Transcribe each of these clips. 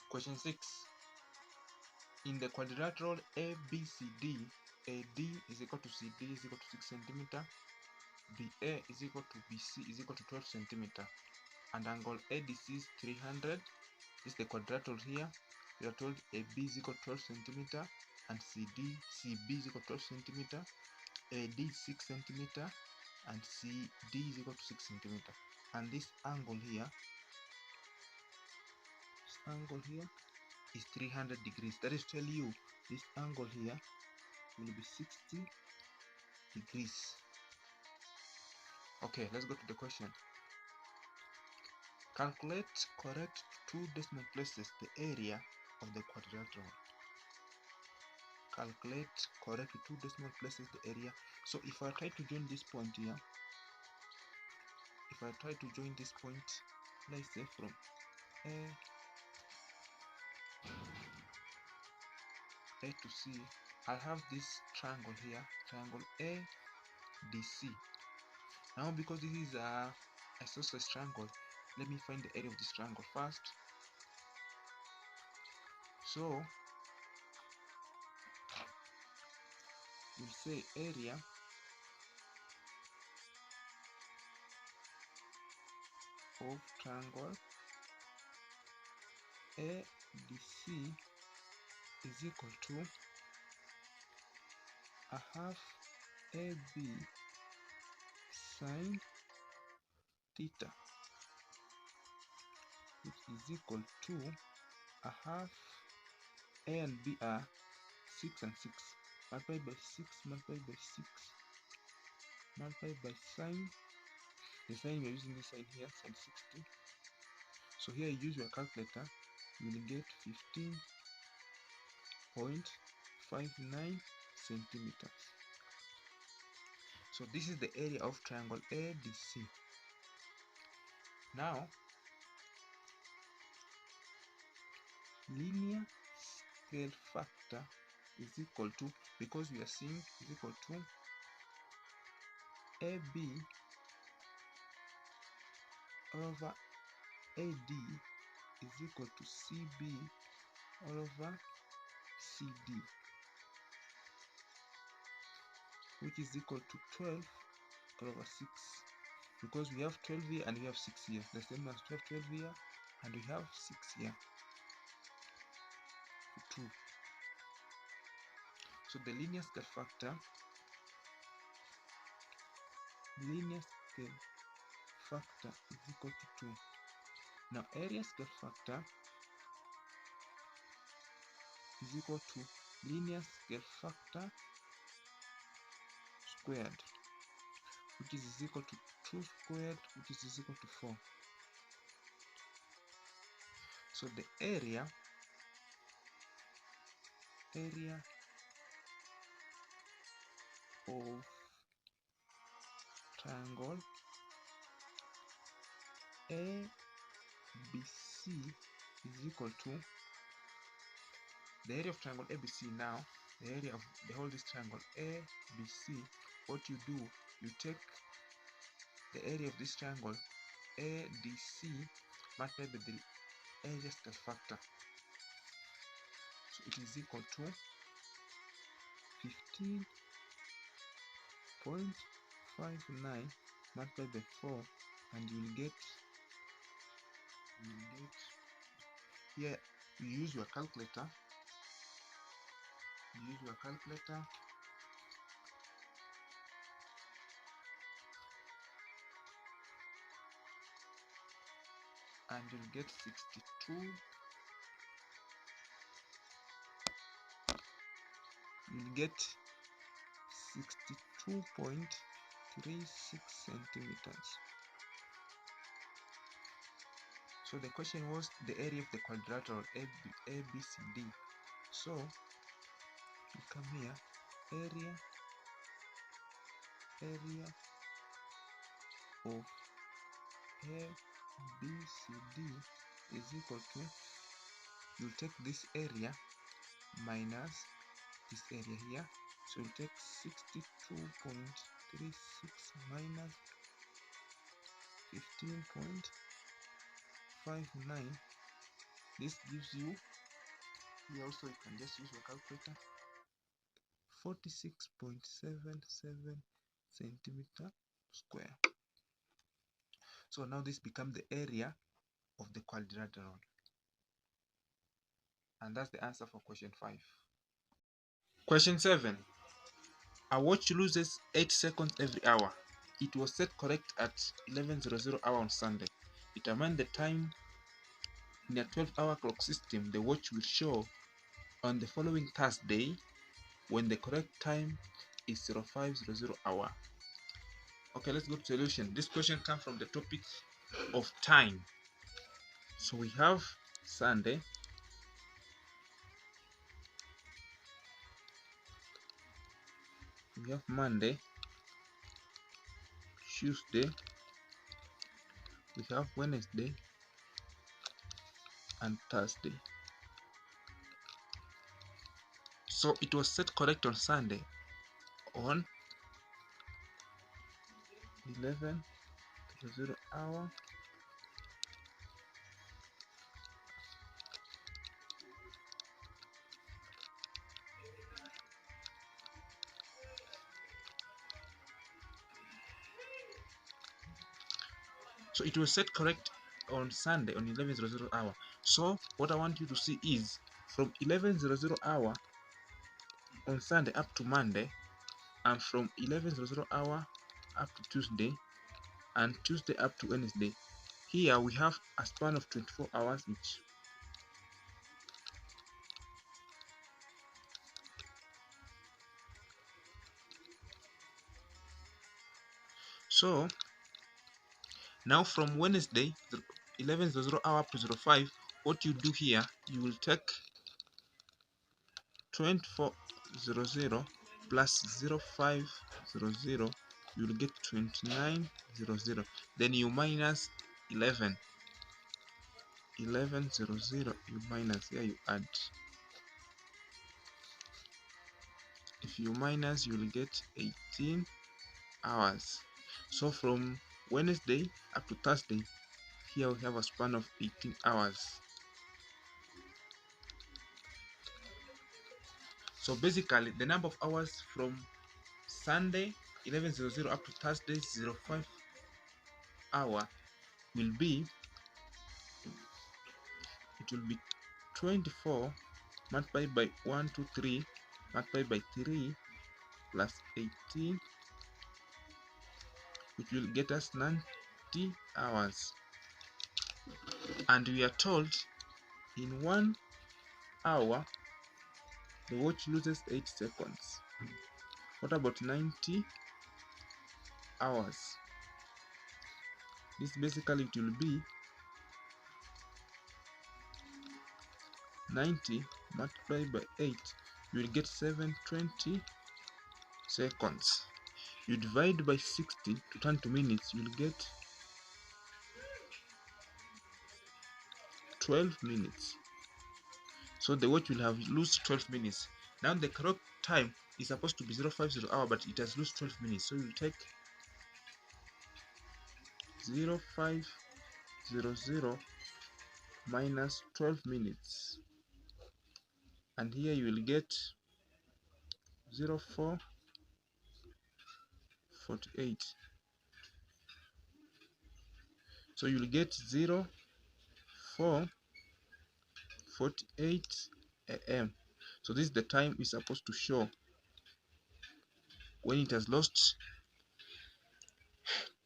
Question 6. In the quadrilateral ABCD, AD is equal to CD is equal to 6 cm, BA is equal to BC is equal to 12 cm, and angle ADC is 300. This is the quadrilateral here. We are told AB is equal to 12 cm and CB is equal to 12 cm, AD is 6 cm and CD is equal to 6 cm. And this angle here is 300 degrees. That is tell you this angle here will be 60 degrees. Okay, let's go to the question. Calculate correct to 2 decimal places the area of the quadrilateral. Calculate correct to 2 decimal places the area. So if I try to join this point here, let's say from A to C, I'll have this triangle here, triangle ADC. Now because this is a isosceles triangle, let me find the area of this triangle first. So we say area of triangle ADC is equal to a half AB sine theta, which is equal to a half A and B are 6 and 6, multiplied by 6, multiplied by 6, multiplied by sine. The sine we are using this side here, sine 60. So here you use your calculator, you will get 15.59 centimeters. So this is the area of triangle ADC. Now, linear scale factor is equal to, because we are seeing is equal to AB over AD is equal to CB over CD, which is equal to 12 over 6, because we have 12 here and we have 6 here, the same as 12 here and we have 6 here, 2. So the linear scale factor is equal to 2. Now area scale factor is equal to linear scale factor squared, which is equal to 2 squared, which is equal to 4. So the area of triangle ABC is equal to the area of triangle ABC. Now the area of the whole this triangle ABC, what you do, you take the area of this triangle ADC multiplied by the area scale factor. So it is equal to 15.59 multiplied by 4, and you will get here. You use your calculator. And you'll get 62. You'll get 62.36 centimeters. So the question was the area of the quadrilateral ABCD. So you come here, area of ABCD is equal to, you take this area minus this area here, so you take 62.36 minus 15.59, This gives you, here also you can just use your calculator, 46.77 centimeter square. So now this becomes the area of the quadrilateral. And that's the answer for question 5. Question 7. A watch loses 8 seconds every hour. It was set correct at 11:00 hour on Sunday. Determine the time in a 12-hour clock system the watch will show on the following Thursday when the correct time is 05:00 hour. Okay, let's go to solution. This question comes from the topic of time. So we have Sunday, we have Monday, Tuesday, we have Wednesday, and Thursday. So it was set correct on Sunday on 11:00 hour. So it was set correct on Sunday on 11:00 hour. So what I want you to see is from 11:00 hour on Sunday up to Monday, and from 11:00 hour up to Tuesday, and Tuesday up to Wednesday. Here we have a span of 24 hours each. So now from Wednesday 11:00 hour up to 05, what you do here, you will take 24:00 plus 05:00, you will get 29:00. Then you minus 11:00, you minus, here you add. If you minus, you will get 18 hours. So from Wednesday up to Thursday, here we have a span of 18 hours. So basically the number of hours from Sunday 11:00 up to Thursday 05 hour will be, it will be 24 multiplied by 1, 2, 3 multiplied by 3 plus 18, which will get us 90 hours. And we are told in 1 hour the watch loses 8 seconds. What about 90 hours? This basically it will be 90 multiplied by 8, you will get 720 seconds. You divide by 60 to turn to minutes, you will get 12 minutes. So the watch will have lose 12 minutes. Now the correct time is supposed to be 050 hour, but it has lost 12 minutes. So you will take 0500 minus 12 minutes, and here you will get 0448. So you will get 04:48 a.m. So this is the time is supposed to show when it has lost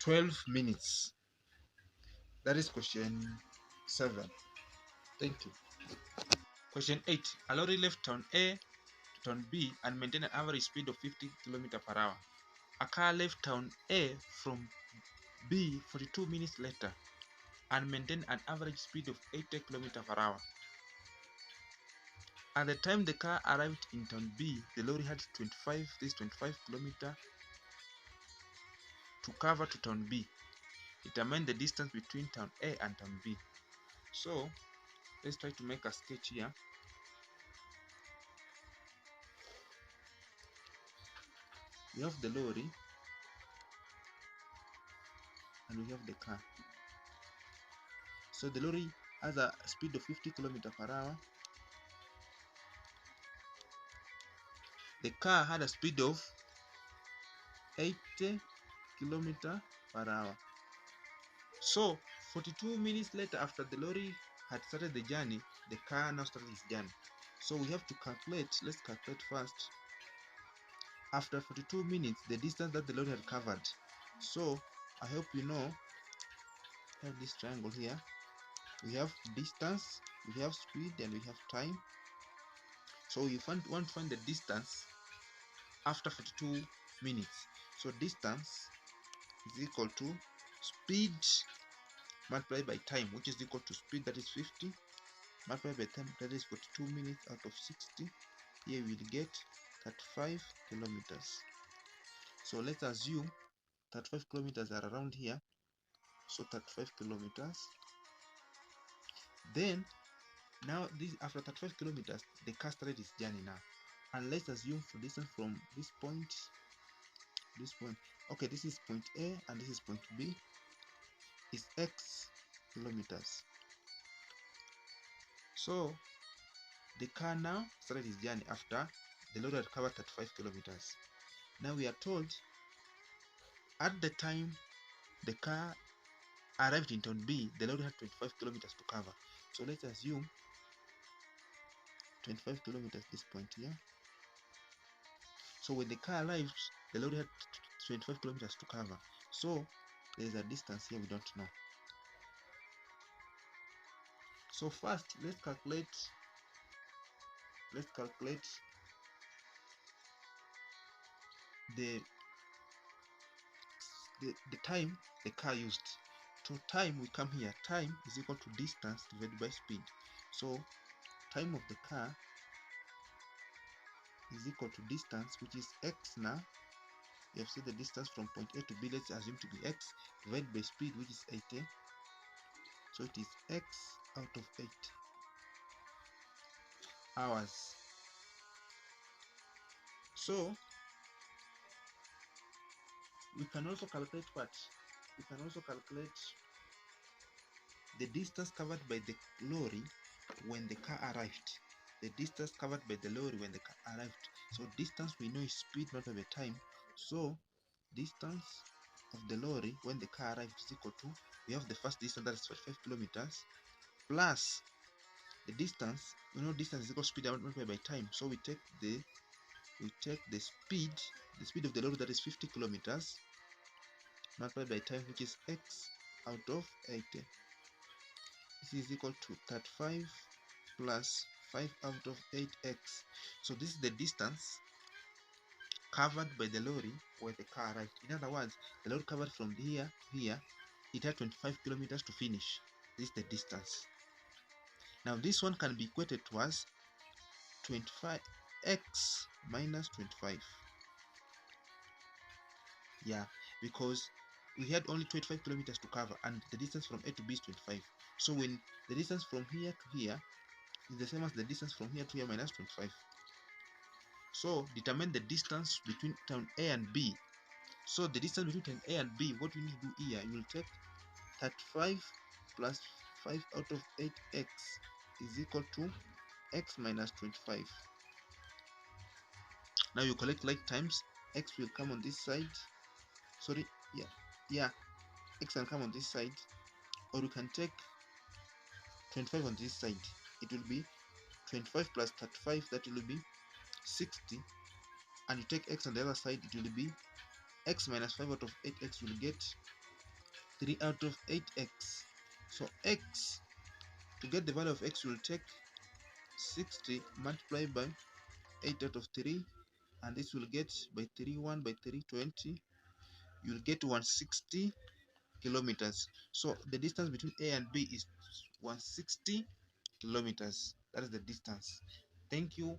12 minutes. That is question 7. Thank you. Question 8. A lorry left town A to town B and maintained an average speed of 50 km per hour. A car left town A from B 42 minutes later and maintained an average speed of 80 km per hour. At the time the car arrived in town B, the lorry had 25 km to cover to town B. Determine the distance between town A and town B. So let's try to make a sketch here. We have the lorry and we have the car. So the lorry has a speed of 50 km per hour. The car had a speed of 80 km per hour. So 42 minutes later, after the lorry had started the journey, the car now started its journey. So we have to calculate. Let's calculate first. After 42 minutes, the distance that the lorry had covered. So I hope you know, I have this triangle here. We have distance, we have speed, and we have time. So you want to find the distance after 42 minutes. So distance is equal to speed multiplied by time, which is equal to speed, that is 50, multiplied by time, that is 42 minutes out of 60. Here we will get 35 kilometers. So let's assume 35 kilometers are around here. So 35 kilometers. Then now this, after 35 kilometers, the car started its journey now. And let's assume for distance from this point, okay, this is point A and this is point B, is X kilometers. So the car now started its journey after the load had covered 35 kilometers. Now we are told at the time the car arrived in town B, the load had 25 kilometers to cover. So let's assume 25 kilometers this point here. So when the car arrived, the lorry had 25 kilometers to cover. So there is a distance here we don't know. So first, let's calculate the time the car used. To time, we come here. Time is equal to distance divided by speed. So time of the car is equal to distance, which is x now. You have seen the distance from point A to B, let's assume to be x, divided by speed, which is 80. So it is x out of 8 hours. So we can also calculate what? We can also calculate the distance covered by the lorry when the car arrived. The distance covered by the lorry when the car arrived. So distance we know is speed, not of the time. So distance of the lorry when the car arrived is equal to, we have the first distance, that is 45 kilometers, plus the distance. We know distance is equal to speed multiplied by time. So we take the speed of the lorry, that is 50 kilometers, multiplied by time, which is x out of 80. This is equal to 35 plus 5 out of 8x. So this is the distance covered by the lorry where the car arrived. In other words, the lorry covered from here to here, it had 25 kilometers to finish. This is the distance. Now this one can be equated to as 25x minus 25. Yeah, because we had only 25 kilometers to cover and the distance from A to B is 25. So when the distance from here to here is the same as the distance from here to here minus 25. So determine the distance between town A and B. So the distance between town A and B, what we need to do here, you will take 35 plus 5 out of 8x is equal to x minus 25. Now you collect like times, x will come on this side. Sorry, yeah, x can come on this side, or you can take 25 on this side. It will be 25 plus 35, that will be 60, and you take x on the other side, it will be x minus 5 out of 8x, will get 3 out of 8x. So x, to get the value of x, will take 60 multiplied by 8 out of 3, and this will get by 3 1 by 3 20. You will get 160 kilometers. So the distance between A and B is 160 kilometers. That is the distance. Thank you.